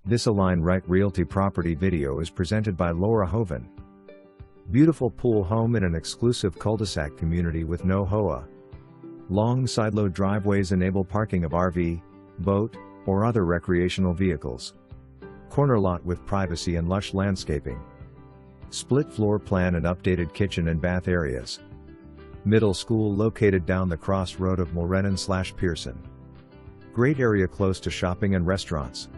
This Align Right Realty property video is presented by Hovan. Beautiful pool home in an exclusive cul-de-sac community with no HOA. Long sideload driveways enable parking of RV, boat, or other recreational vehicles. Corner lot with privacy and lush landscaping. Split floor plan and updated kitchen and bath areas. Middle school located down the crossroad of Mulrennan/Pearson. Great area close to shopping and restaurants.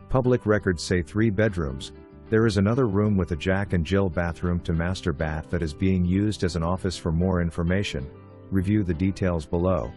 Public records say 3 bedrooms. There is another room with a Jack and Jill bathroom to master bath that is being used as an office. For more information, review the details below.